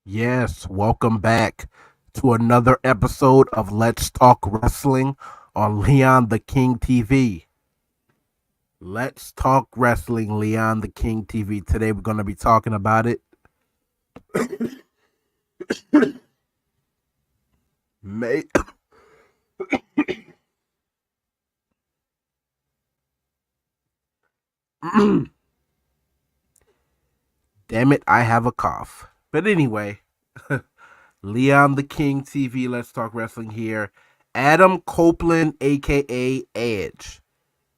Yes, welcome back to another episode of Let's Talk Wrestling on Leon the King TV. Let's Talk Wrestling, Leon the King TV. Today we're going to be talking about it. May Damn it, I have a cough. But anyway, Leon the King TV, Let's Talk Wrestling here. Adam Copeland, aka Edge,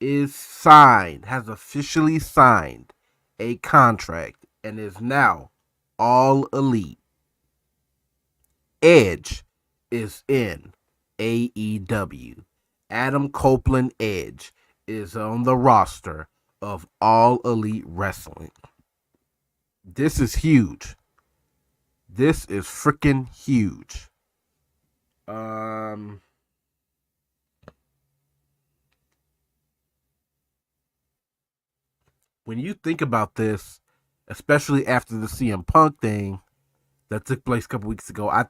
has officially signed a contract and is now all elite. Edge is in AEW. Adam Copeland Edge is on the roster of All Elite Wrestling. This is huge. This is freaking huge. Um when you think about this, especially after the CM Punk thing that took place a couple weeks ago, I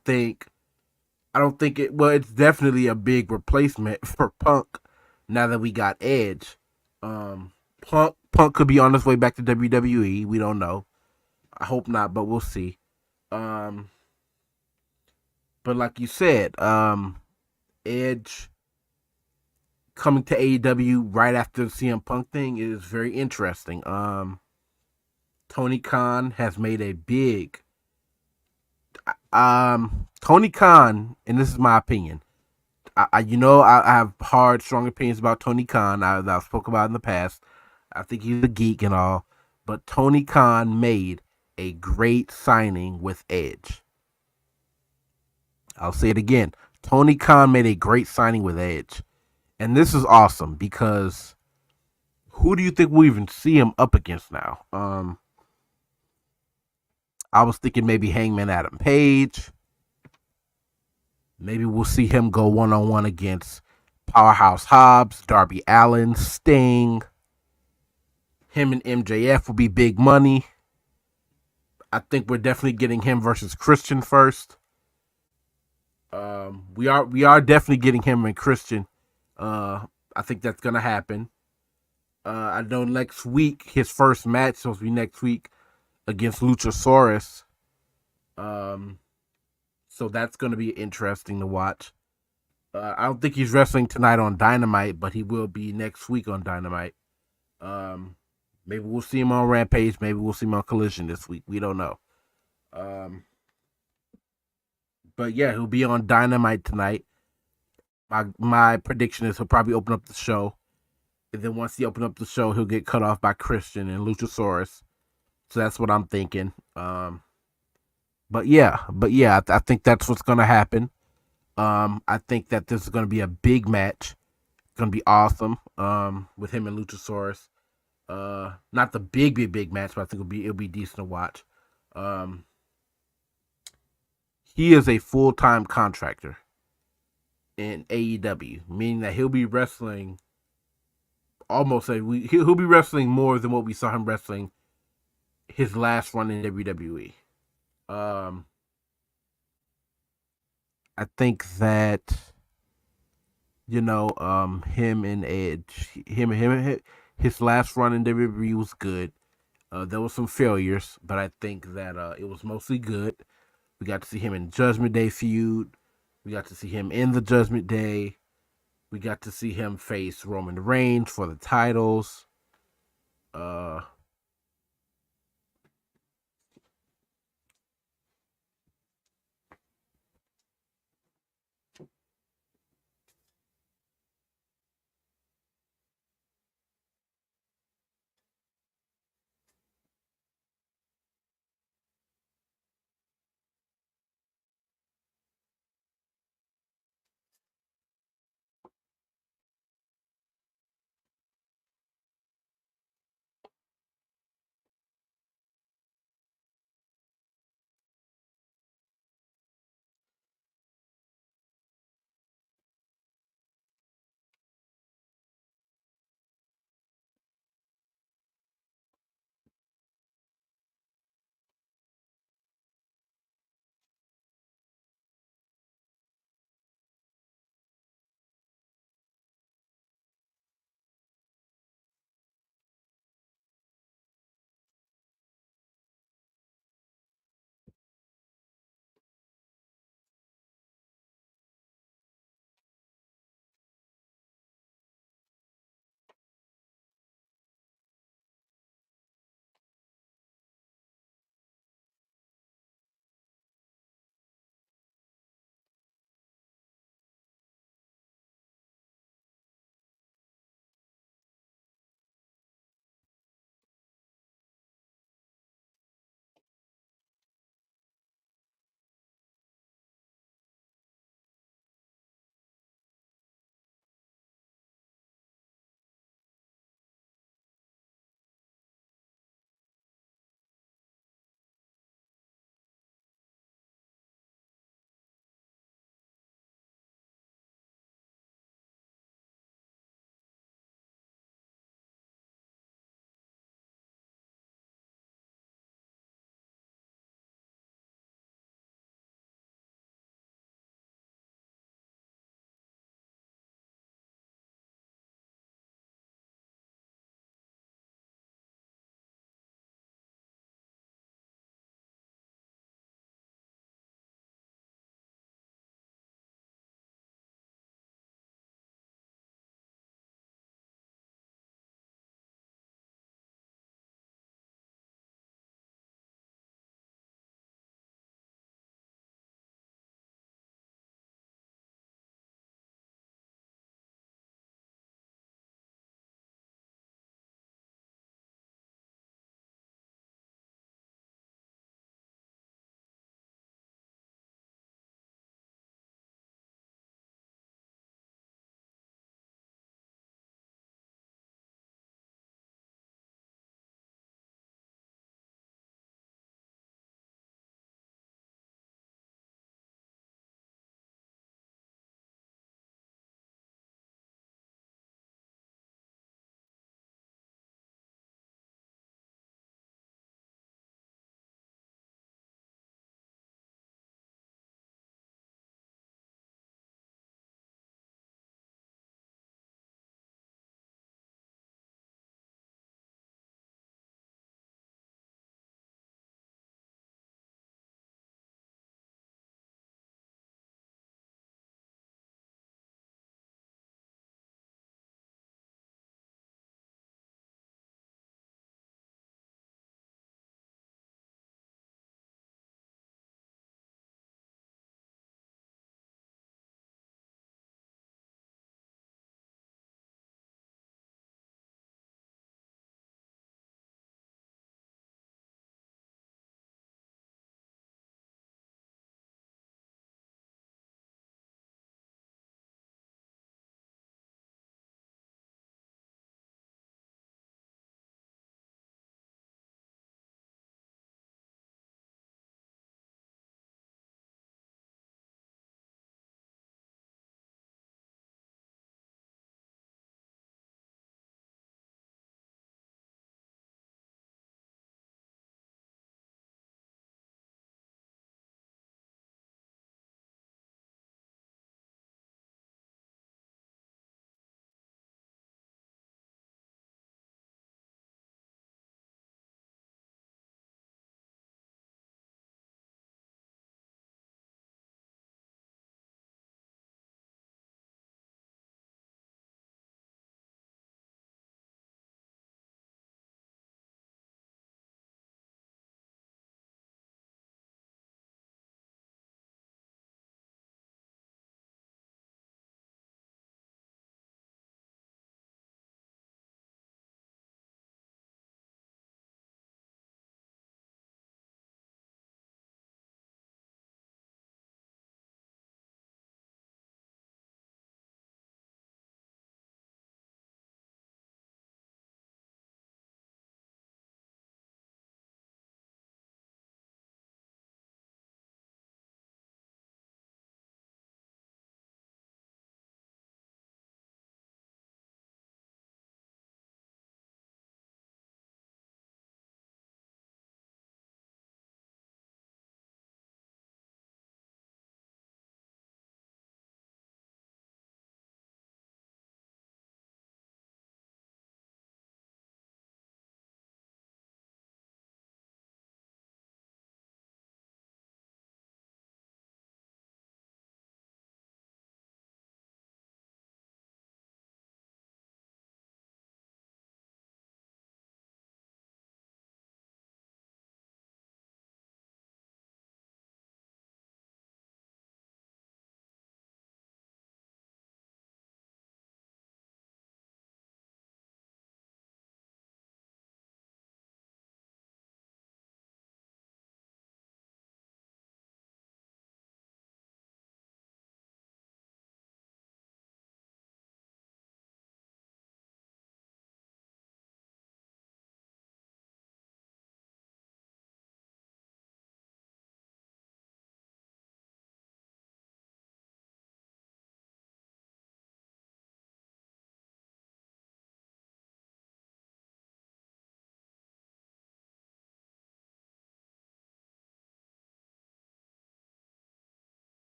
don't think it. Well, it's definitely a big replacement for Punk. Now that we got Edge, Punk could be on his way back to WWE. We don't know. I hope not, but we'll see. Um, but like you said, Edge coming to AEW right after the CM Punk thing is very interesting. Tony Khan has made a big. Tony Khan, and this is my opinion. I have hard, strong opinions about Tony Khan. I've spoken about in the past. I think he's a geek and all, but Tony Khan made a great signing with Edge. I'll say it again. Tony Khan made a great signing with Edge, and this is awesome because who do you think we'll even see him up against now? I was thinking maybe Hangman Adam Page. Maybe we'll see him go one on one against Powerhouse Hobbs, Darby Allin, Sting. Him and MJF will be big money. I think we're definitely getting him versus Christian first. We are definitely getting him and Christian. I think that's gonna happen. I know next week his first match supposed to be next week against Luchasaurus. Um, so that's gonna be interesting to watch. I don't think he's wrestling tonight on Dynamite, but he will be next week on Dynamite. Um, maybe we'll see him on Rampage. Maybe we'll see him on Collision this week. We don't know. Um, but yeah, he'll be on Dynamite tonight. My prediction is he'll probably open up the show, and then once he opens up the show, he'll get cut off by Christian and Luchasaurus. So that's what I'm thinking. I think that's what's gonna happen. I think that this is gonna be a big match. It's gonna be awesome. With him and Luchasaurus. Not the big match, but I think it'll be decent to watch. Um, he is a full time contractor in AEW, meaning that he'll be wrestling almost he'll be wrestling more than what we saw him wrestling his last run in WWE. Um, I think that him and Edge, his last run in WWE was good. There was some failures, but I think that it was mostly good. We got to see him in Judgment Day feud. We got to see him in the Judgment Day. We got to see him face Roman Reigns for the titles. Uh,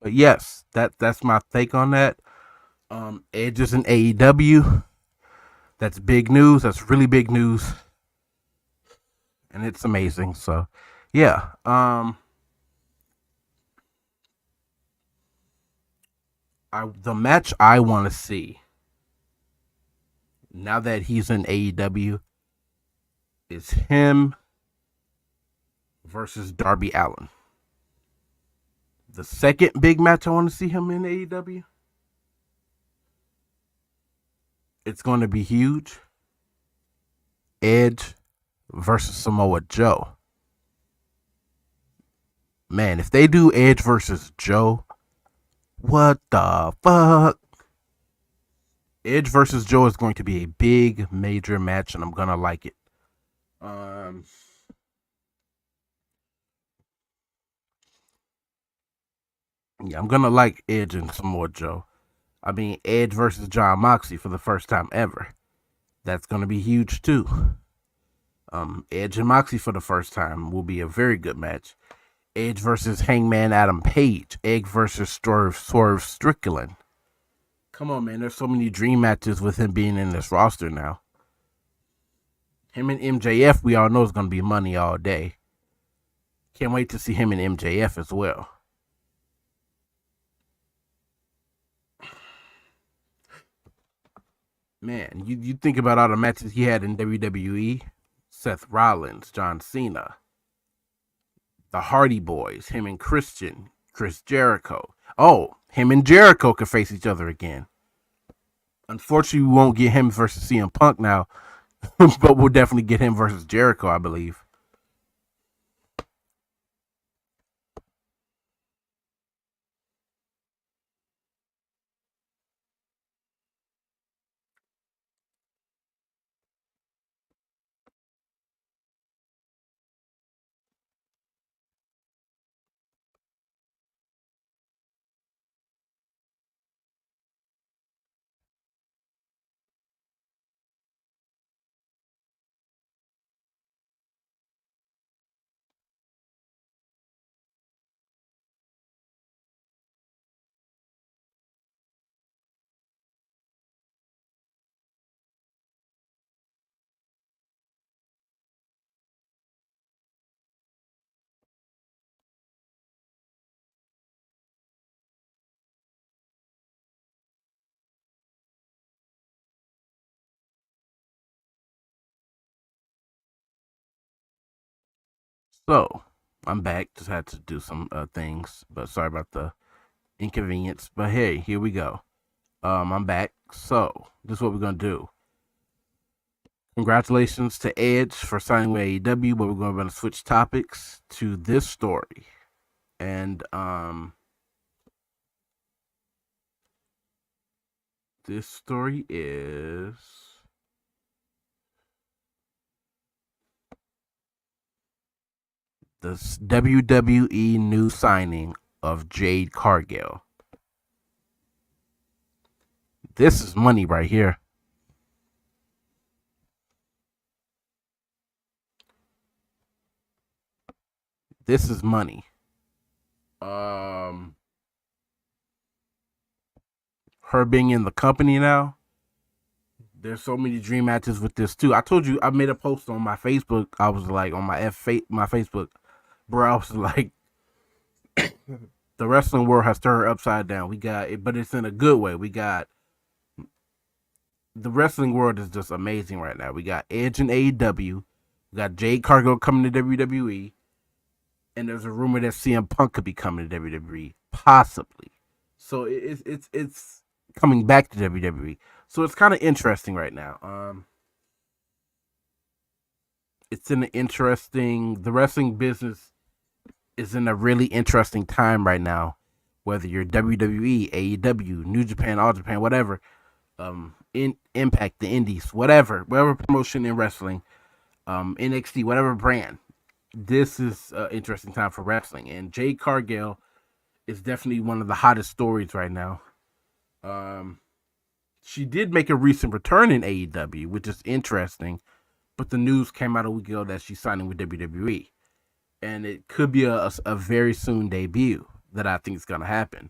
But yes, that's my take on that. Edge is in AEW. That's big news. That's really big news, and it's amazing. So, yeah. The match I want to see now that he's in AEW is him versus Darby Allin. The second big match I want to see him in AEW, it's going to be huge. Edge versus Samoa Joe. Man, if they do Edge versus Joe, what the fuck? Edge versus Joe is going to be a big, major match, and I'm gonna like it. Um, yeah, I'm gonna like Edge and Samoa Joe. I mean, Edge versus John Moxley for the first time ever. That's gonna be huge too. Edge and Moxley for the first time will be a very good match. Edge versus Hangman Adam Page. Edge versus Swerve Strickland. Come on, man. There's so many dream matches with him being in this roster now. Him and MJF, we all know is going to be money all day. Can't wait to see him and MJF as well. Man, you think about all the matches he had in WWE. Seth Rollins, John Cena, the Hardy Boys, him and Chris Jericho. Oh, him and Jericho could face each other again. Unfortunately, we won't get him versus CM Punk now, but we'll definitely get him versus Jericho, I believe. So, I'm back. Just had to do some things, but sorry about the inconvenience. But hey, here we go. I'm back. So, this is what we're gonna do. Congratulations to Edge for signing with AEW, but we're going to switch topics to this story. And this story is the WWE new signing of Jade Cargill. This is money right here. This is money. Um, her being in the company now. There's so many dream matches with this too. I told you I made a post on my Facebook. I was like on my Facebook, bro. I was like, the wrestling world has turned upside down. We got it, but it's in a good way. We got the wrestling world is just amazing right now. We got Edge and AEW. We got Jade Cargill coming to WWE, and there's a rumor that CM Punk could be coming to WWE, possibly. So it's coming back to WWE. So it's kind of interesting right now. It's in an interesting. The wrestling business is in a really interesting time right now. Whether you're WWE, AEW, New Japan, All Japan, whatever, in Impact, the Indies, whatever promotion in wrestling, NXT, whatever brand. This is an interesting time for wrestling, and Jade Cargill is definitely one of the hottest stories right now. Um, she did make a recent return in AEW, which is interesting, but the news came out a week ago that she's signing with WWE, and it could be a very soon debut. that I think is gonna happen.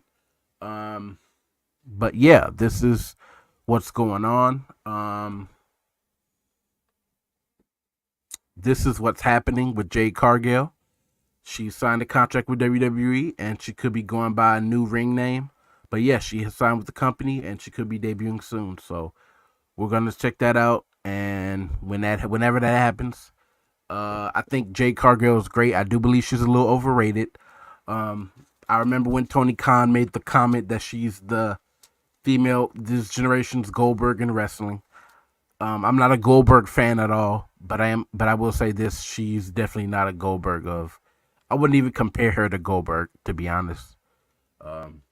Um, but yeah, this is what's going on. This is what's happening with Jade Cargill. She signed a contract with WWE, and she could be going by a new ring name. But yeah, she has signed with the company, and she could be debuting soon. So we're gonna check that out. And whenever that happens, I think Jade Cargill is great. I do believe she's a little overrated. Um, I remember when Tony Khan made the comment that she's the female this generation's Goldberg in wrestling. I'm not a Goldberg fan at all, but I will say this: she's definitely not a Goldberg of. I wouldn't even compare her to Goldberg, to be honest. Um,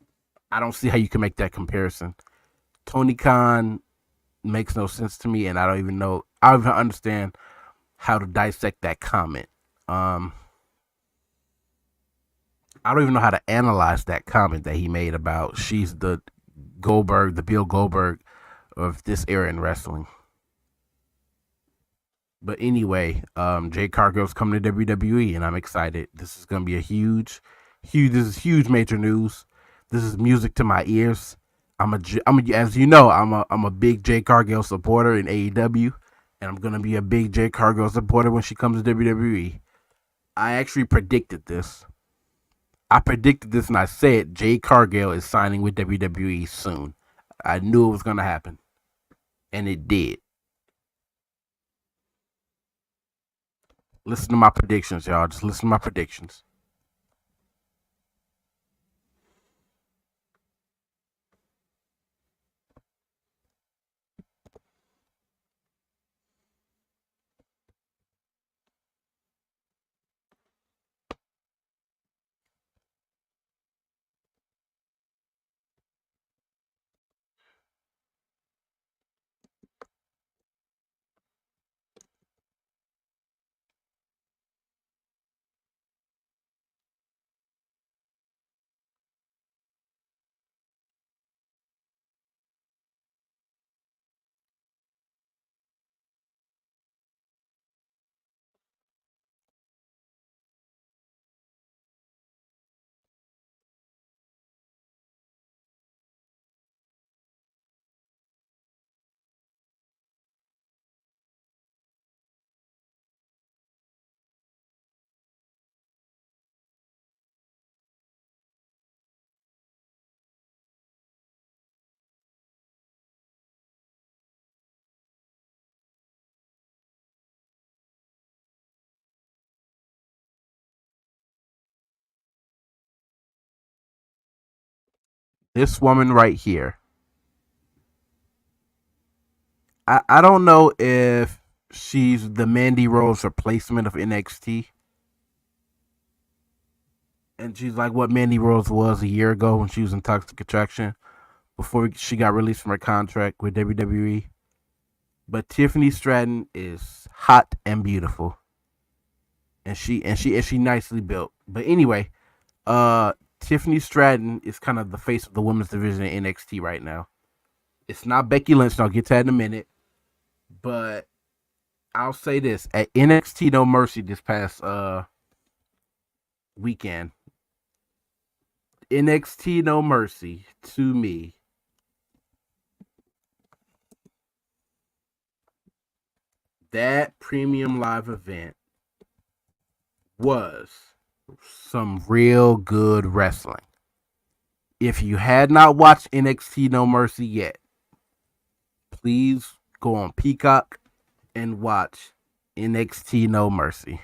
I don't see how you can make that comparison. Tony Khan makes no sense to me, and I don't even know. I don't even understand how to dissect that comment. Um, I don't even know how to analyze that comment that he made about she's the Goldberg, the Bill Goldberg of this era in wrestling. But anyway, Jade Cargill's coming to WWE, and I'm excited. This is gonna be a huge. This is huge, major news. This is music to my ears. As you know, I'm a big Jade Cargill supporter in AEW, and I'm gonna be a big Jade Cargill supporter when she comes to WWE. I actually predicted this. I predicted this, and I said Jade Cargill is signing with WWE soon. I knew it was gonna happen, and it did. Listen to my predictions, y'all. Just listen to my predictions. This woman right here. I don't know if she's the Mandy Rose replacement of NXT. And she's like what Mandy Rose was a year ago when she was in Toxic Attraction before she got released from her contract with WWE. But Tiffany Stratton is hot and beautiful. And she nicely built. But anyway, Tiffany Stratton is kind of the face of the women's division in NXT right now. It's not Becky Lynch, and I'll get to that in a minute. But I'll say this: at NXT No Mercy this past weekend, NXT No Mercy to me, that premium live event was some real good wrestling. If you had not watched NXT No Mercy yet, please go on Peacock and watch NXT No Mercy.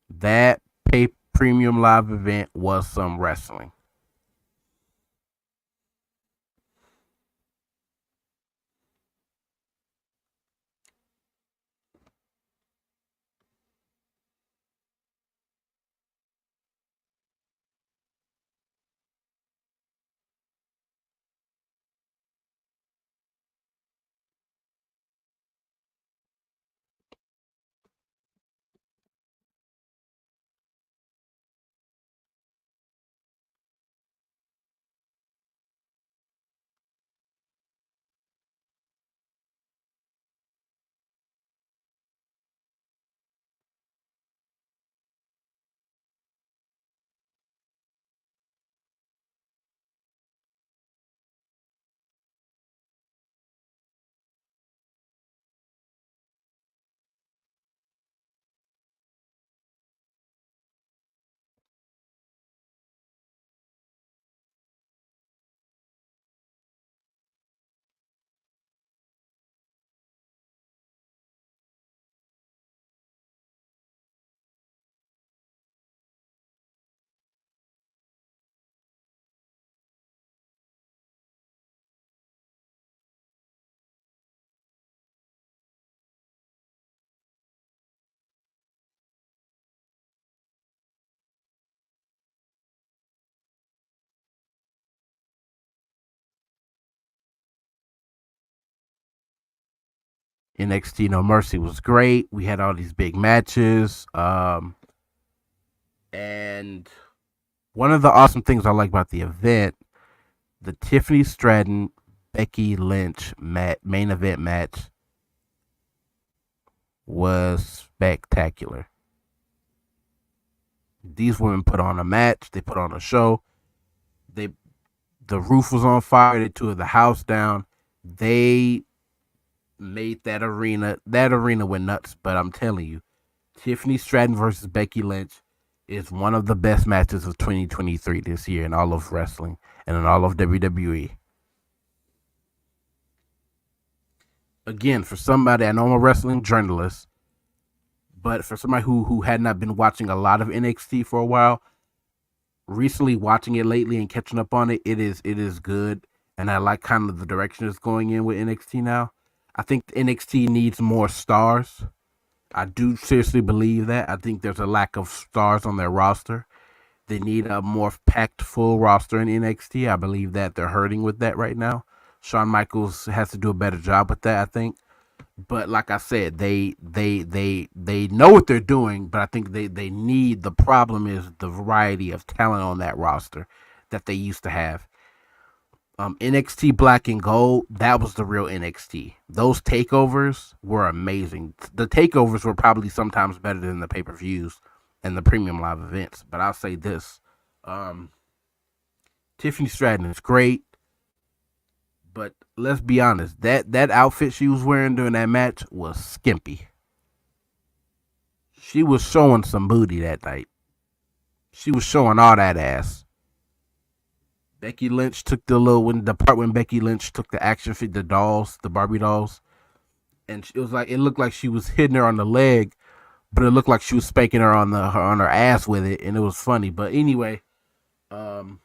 That pay premium live event was some wrestling. NXT No Mercy was great. We had all these big matches. And one of the awesome things I like about the event, the Tiffany Stratton Becky Lynch main event match was spectacular. These women put on a match. They put on a show. They The roof was on fire. They tore the house down. They made that arena. That arena went nuts. But I'm telling you, Tiffany Stratton versus Becky Lynch is one of the best matches of 2023 this year in all of wrestling and in all of WWE. Again, for somebody, I know I'm a wrestling journalist, but for somebody who had not been watching a lot of NXT for a while, recently watching it lately and catching up on it, it is good, and I like kind of the direction it's going in with NXT now. I think NXT needs more stars. I do seriously believe that. I think there's a lack of stars on their roster. They need a more packed full roster in NXT. I believe that they're hurting with that right now. Shawn Michaels has to do a better job with that, I think. But like I said, they know what they're doing, but I think they need, the problem is the variety of talent on that roster that they used to have. NXT Black and Gold, that was the real NXT. Those takeovers were amazing. The takeovers were probably sometimes better than the pay-per-views and the premium live events. But I'll say this. Um, Tiffany Stratton is great, but let's be honest, that outfit she was wearing during that match was skimpy. She was showing some booty that night. She was showing all that ass. Becky Lynch took the part when Becky Lynch took the action figure, the dolls, the Barbie dolls, and it looked like she was hitting her on the leg, but it looked like she was spanking her on her ass with it, and it was funny. But anyway, um,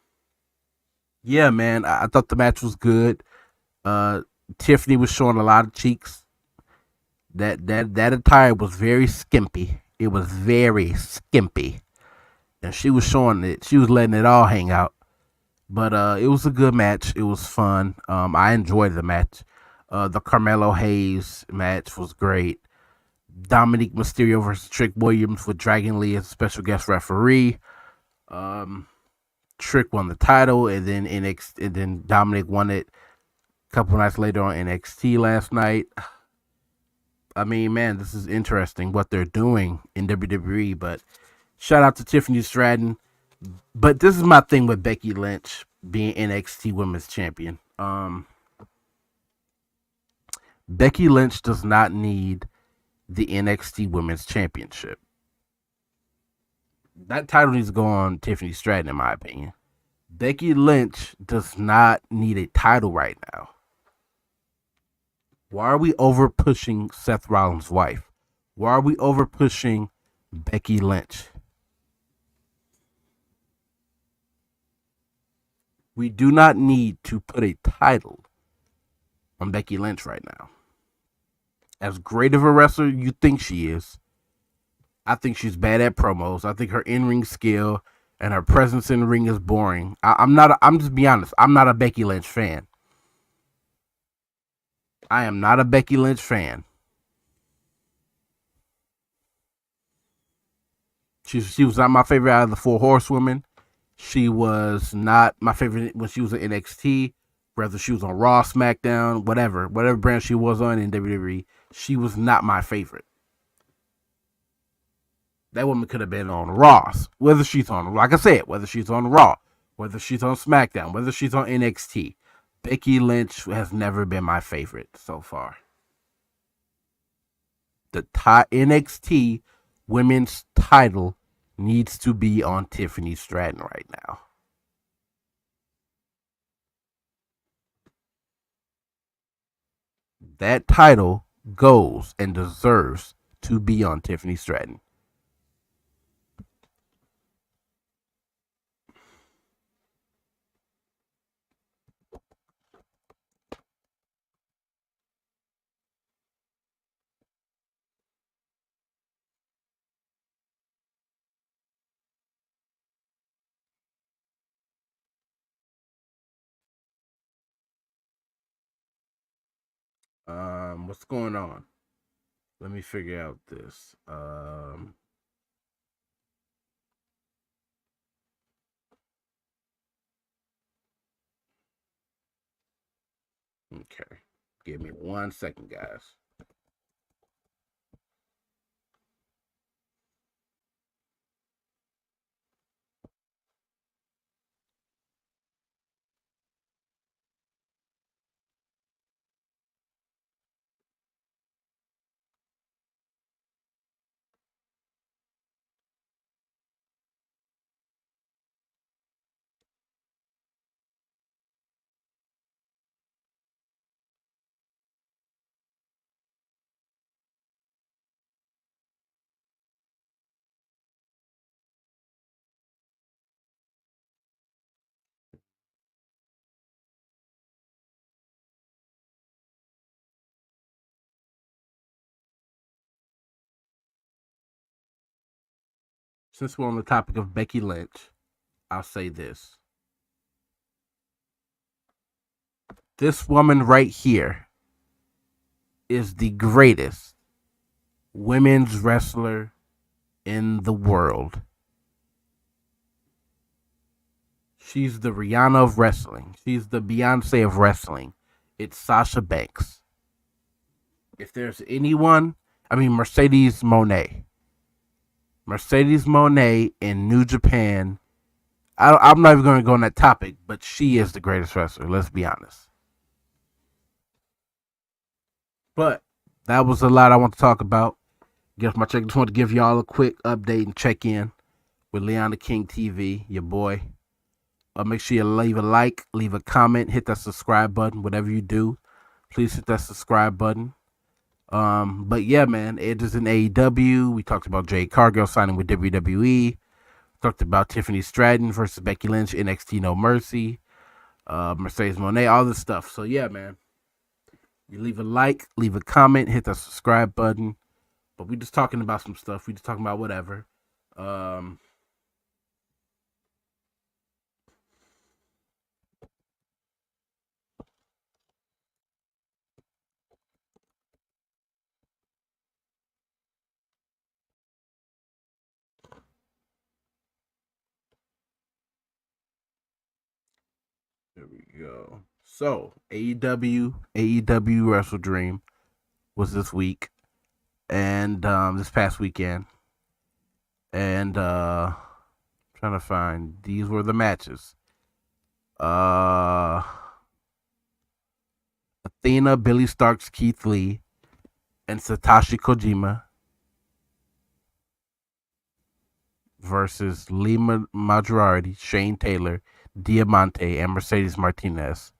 yeah, man, I thought the match was good. Uh, Tiffany was showing a lot of cheeks. That attire was very skimpy. It was very skimpy, and she was showing it. She was letting it all hang out. But it was a good match. It was fun. I enjoyed the match. The Carmelo Hayes match was great. Dominic Mysterio versus Trick Williams with Dragon Lee as a special guest referee. Um, Trick won the title, and then Dominic won it a couple nights later on NXT last night. I mean, man, this is interesting what they're doing in WWE. But shout out to Tiffany Stratton. But this is my thing with Becky Lynch being NXT Women's Champion. Becky Lynch does not need the NXT Women's Championship. That title needs to go on Tiffany Stratton, in my opinion. Becky Lynch does not need a title right now. Why are we over pushing Seth Rollins' wife? Why are we over pushing Becky Lynch? We do not need to put a title on Becky Lynch right now. As great of a wrestler you think she is, I think she's bad at promos. I think her in-ring skill and her presence in the ring is boring. I'm not. I'm just be honest. I'm not a Becky Lynch fan. I am not a Becky Lynch fan. She was not my favorite out of the four horsewomen. She was not my favorite when she was in NXT. Whether she was on Raw, SmackDown, whatever brand she was on in WWE, she was not my favorite. That woman could have been on Raw. Whether she's on, like I said, whether she's on Raw, whether she's on SmackDown, whether she's on NXT, Becky Lynch has never been my favorite so far. The NXT women's title needs to be on Tiffany Stratton right now. That title goes and deserves to be on Tiffany Stratton. What's going on? Let me figure out this. Okay. Give me 1 second, guys. Since we're on the topic of Becky Lynch, I'll say this. This woman right here is the greatest women's wrestler in the world. She's the Rihanna of wrestling. She's the Beyonce of wrestling. It's Sasha Banks. If there's anyone, Mercedes Moné. Mercedes Moné in New Japan. I'm not even going to go on that topic, but she is the greatest wrestler. Let's be honest. But that was a lot I want to talk about. Guess my check. Just want to give y'all a quick update and check in with Leon the King TV, your boy. Make sure you leave a like, leave a comment, hit that subscribe button. Whatever you do, please hit that subscribe button. But yeah, man, it is in AEW. We talked about Jade Cargill signing with WWE. Talked about Tiffany Stratton versus Becky Lynch, NXT No Mercy, Mercedes Moné, all this stuff. So yeah, man, you leave a like, leave a comment, hit the subscribe button. But we just talking about some stuff. We just talking about whatever. There we go. So AEW Wrestle Dream was this week and this past weekend. And trying to find these were the matches. Athena, Billy Starks, Keith Lee, and Satoshi Kojima versus Lee Majority, Shane Taylor, Diamante, and Mercedes Martinez.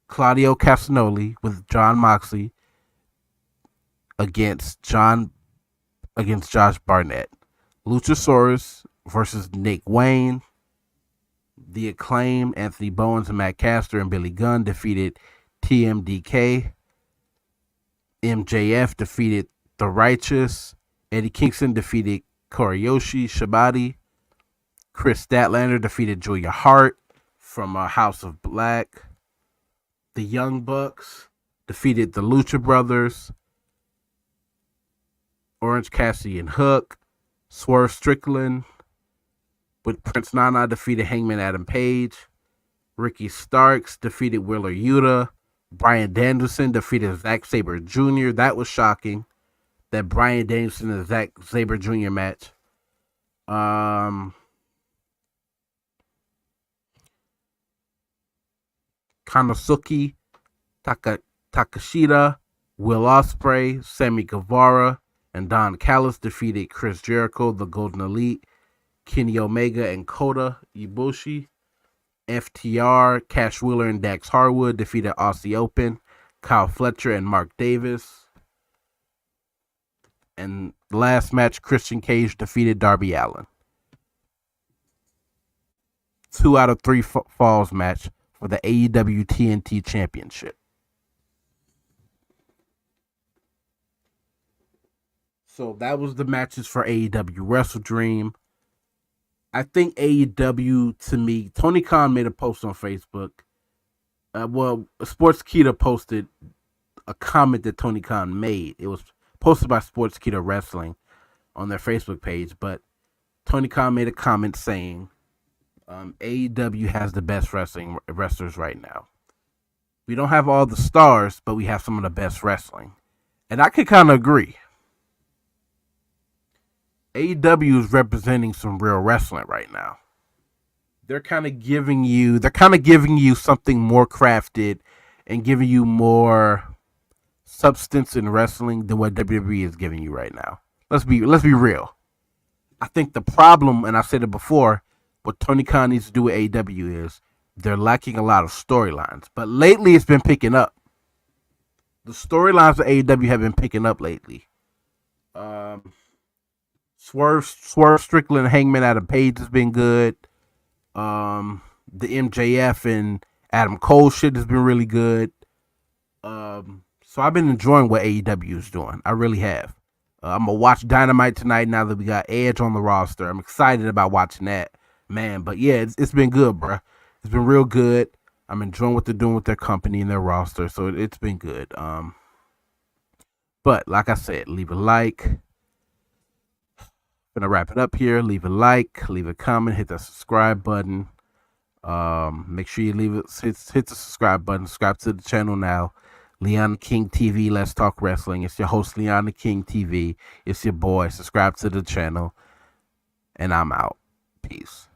Claudio Castagnoli with John Moxley against Josh Barnett. Luchasaurus versus Nick Wayne. The Acclaim, Anthony Bowens and Matt Caster and Billy Gunn defeated TMDK. MJF defeated The Righteous. Eddie Kingston defeated Koriyoshi Shibata. Chris Statlander defeated Julia Hart from House of Black. The Young Bucks defeated the Lucha Brothers. Orange Cassidy and Hook. Swerve Strickland with Prince Nana defeated Hangman Adam Page. Ricky Starks defeated Wheeler Yuta. Bryan Danielson defeated Zack Sabre Jr. That was shocking. That Bryan Danielson and Zack Sabre Jr. match. Konosuke Takeshita, Will Ospreay, Sammy Guevara, and Don Callis defeated Chris Jericho, the Golden Elite, Kenny Omega, and Kota Ibushi. FTR, Cash Wheeler, and Dax Harwood defeated Aussie Open, Kyle Fletcher, and Mark Davis. And the last match, Christian Cage defeated Darby Allin. 2 out of 3 falls match for the AEW TNT Championship. So that was the matches for AEW Wrestle Dream. I think AEW, to me, Tony Khan made a post on Facebook. Sports Kita posted a comment that Tony Khan made. It was posted by Sportskeeda Wrestling on their Facebook page, but Tony Khan made a comment saying AEW has the best wrestlers right now. We don't have all the stars, but we have some of the best wrestling. And I could kind of agree. AEW is representing some real wrestling right now. They're kind of giving you something more crafted and giving you more substance in wrestling than what WWE is giving you right now. Let's be real. I think the problem, and I said it before, what Tony Khan needs to do with AEW is they're lacking a lot of storylines. But lately it's been picking up. The storylines of AEW have been picking up lately. Swerve Strickland, Hangman Adam Page has been good. The MJF and Adam Cole shit has been really good. So I've been enjoying what AEW is doing. I really have. I'm going to watch Dynamite tonight now that we got Edge on the roster. I'm excited about watching that, man. But yeah, it's been good, bro. It's been real good. I'm enjoying what they're doing with their company and their roster. So it's been good. But like I said, leave a like. Gonna wrap it up here. Leave a like, leave a comment, hit that subscribe button. Make sure you hit the subscribe button. Subscribe to the channel now. Leon King TV, Let's Talk Wrestling. It's your host, Leon King TV. It's your boy. Subscribe to the channel. And I'm out. Peace.